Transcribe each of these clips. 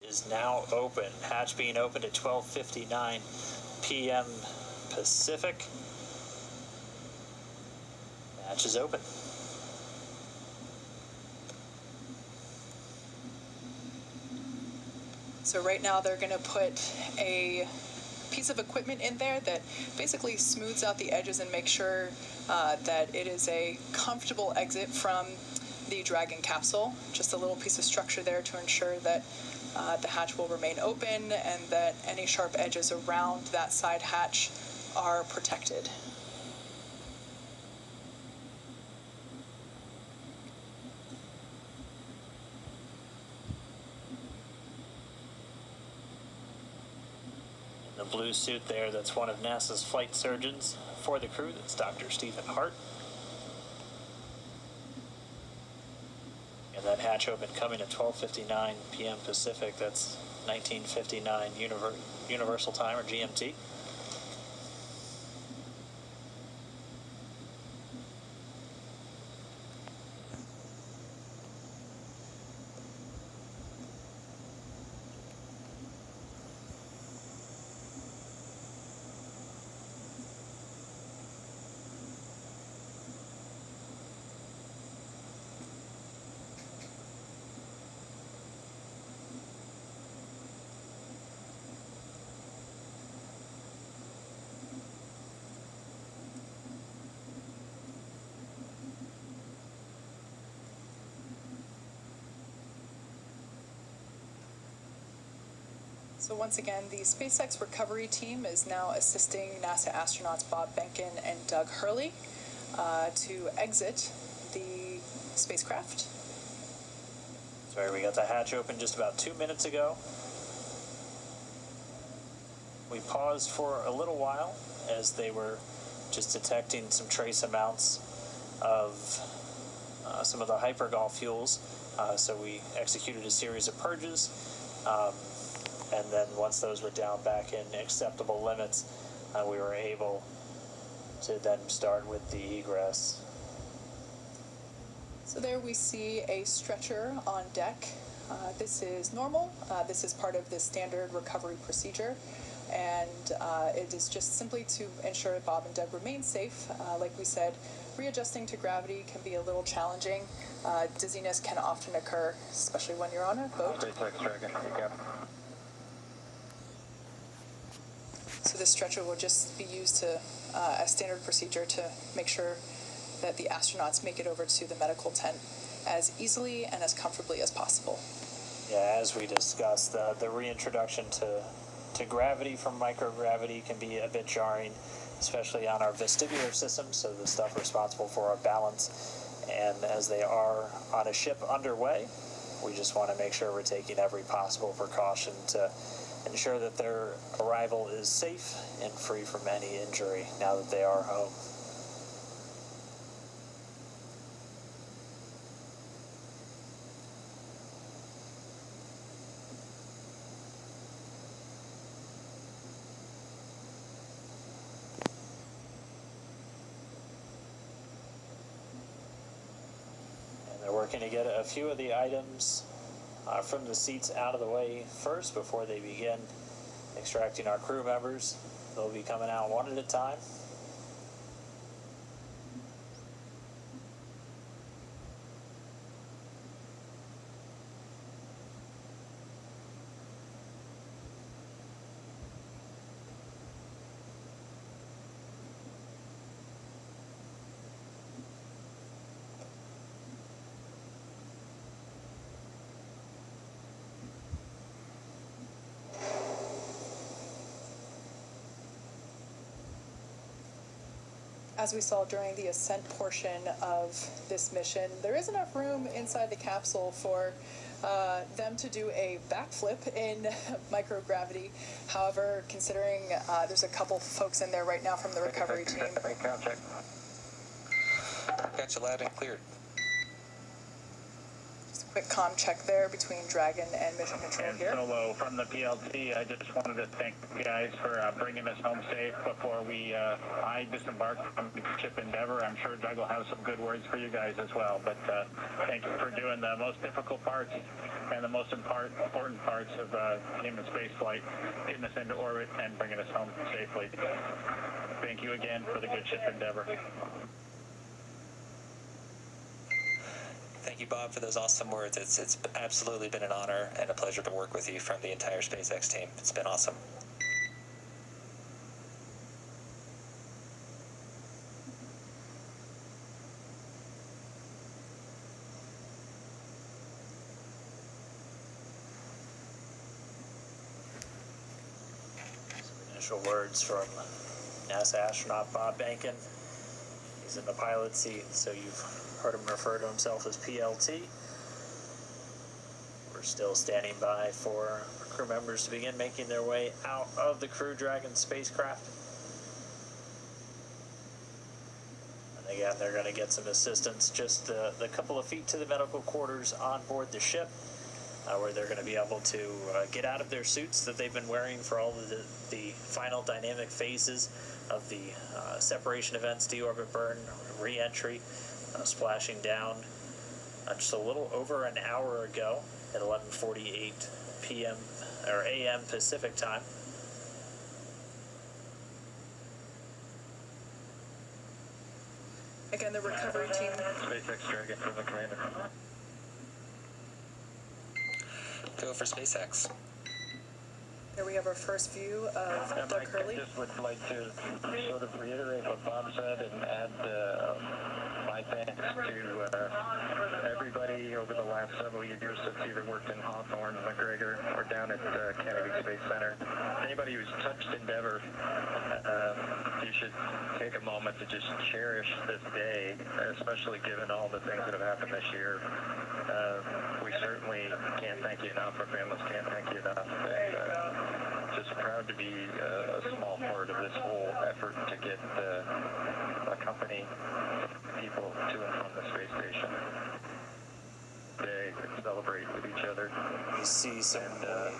Is now open. Hatch being opened at 12:59 p.m. Pacific. Hatch is open. So right now they're going to put a piece of equipment in there that basically smooths out the edges and makes sure that it is a comfortable exit from the Dragon capsule. Just a little piece of structure there to ensure that the hatch will remain open and that any sharp edges around that side hatch are protected. In the blue suit there, that's one of NASA's flight surgeons for the crew. That's Dr. Stephen Hart. And that hatch open coming at 12:59 p.m. Pacific. That's 19:59 Universal Time, or GMT. So once again, the SpaceX recovery team is now assisting NASA astronauts Bob Behnken and Doug Hurley to exit the spacecraft. Sorry, we got the hatch open just about 2 minutes ago. We paused for a little while as they were just detecting some trace amounts of some of the hypergol fuels. So we executed a series of purges. And then once those were down back in acceptable limits, we were able to then start with the egress. So there we see a stretcher on deck. This is normal. This is part of the standard recovery procedure. And it is just simply to ensure that Bob and Doug remain safe. Like we said, readjusting to gravity can be a little challenging. Dizziness can often occur, especially when you're on a boat. So this stretcher will just be used to, as standard procedure to make sure that the astronauts make it over to the medical tent as easily and as comfortably as possible. Yeah, as we discussed, the reintroduction to gravity from microgravity can be a bit jarring, especially on our vestibular system, so the stuff responsible for our balance. And as they are on a ship underway, we just want to make sure we're taking every possible precaution to ensure that their arrival is safe and free from any injury now that they are home. And they're working to get a few of the items from the seats out of the way first before they begin extracting our crew members. They'll be coming out one at a time. As we saw during the ascent portion of this mission, there is enough room inside the capsule for them to do a backflip in microgravity. However, considering there's a couple folks in there right now from the recovery team. Count check. Got you loud and cleared. Just a quick comm check there between Dragon and Mission Control And here. Solo from the PLT, I just wanted to thank you guys for bringing us home safe before I disembarked from Ship Endeavor. I'm sure Doug will have some good words for you guys as well, but thank you for doing the most difficult parts and the most important parts of human space flight, getting us into orbit and bringing us home safely. Thank you again for the good Ship Endeavor. Thank you, Bob, for those awesome words. It's absolutely been an honor and a pleasure to work with you from the entire SpaceX team. It's been awesome. Some initial words from NASA astronaut Bob Behnken. He's in the pilot seat, so you've heard him refer to himself as PLT. We're still standing by for crew members to begin making their way out of the Crew Dragon spacecraft. And again, they're going to get some assistance just the couple of feet to the medical quarters on board the ship, where they're going to be able to get out of their suits that they've been wearing for all of the final dynamic phases of the separation events, deorbit burn, re-entry, splashing down just a little over an hour ago at 11:48 p.m. or a.m. Pacific time. Again, the recovery team. SpaceX Dragon from the commander. Go for SpaceX. Here we have our first view of Doug Mike, Hurley. I just would like to sort of reiterate what Bob said and add my thanks to everybody over the last several years that's either worked in Hawthorne, McGregor, or down at Kennedy Space Center. Anybody who's touched Endeavor, you should take a moment to just cherish this day, especially given all the things that have happened this year. We certainly can't thank you enough. Our families can't thank you enough. And, just proud to be a small part of this whole effort to get a company people to and from the space station. Today, celebrate with each other. We see some. And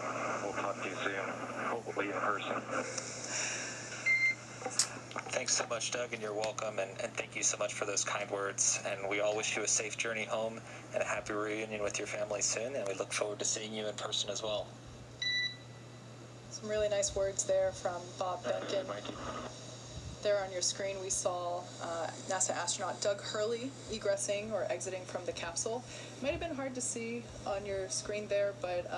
we'll talk to you soon, hopefully in person. Thanks so much, Doug, and you're welcome. And thank you so much for those kind words. And we all wish you a safe journey home and a happy reunion with your family soon. And we look forward to seeing you in person as well. Some really nice words there from Bob Behnken. Mikey. There on your screen, we saw NASA astronaut Doug Hurley egressing or exiting from the capsule. It might have been hard to see on your screen there, but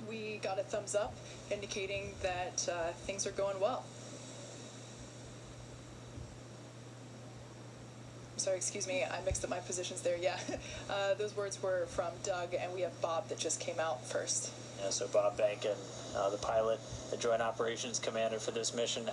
we got a thumbs up indicating that things are going well. Sorry, excuse me, I mixed up my positions there. Yeah, those words were from Doug, and we have Bob that just came out first. Yeah, so Bob Behnken, the pilot, the Joint Operations Commander for this mission,